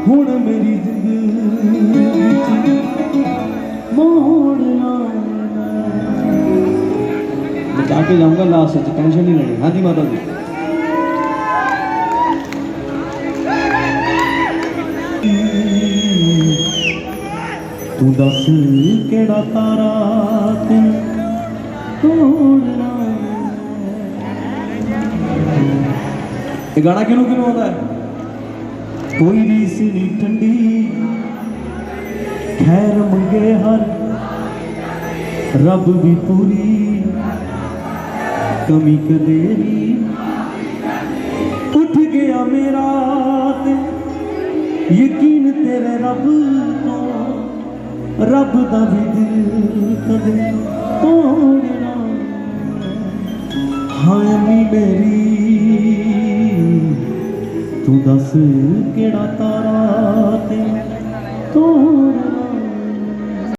हुण मेरी जिंदगी मोड़ना बचा के जाऊंगा लास्ट से, टेंशन नहीं लेनी। हाँ जी माता जी। तू दस केड़ा तारा तेन तोड़ना। ये गाना किनू किनू आता है? कोई रीस नहीं ठंडी खैर मंगे हर रब भी पूरी कमी कदेरी। उठ गया मेरा ते यकीन तेरे रब तो, रब दा भी दिल कदे तोड़ना। हाँ अम्मी मेरी तू दस केड़ा तारा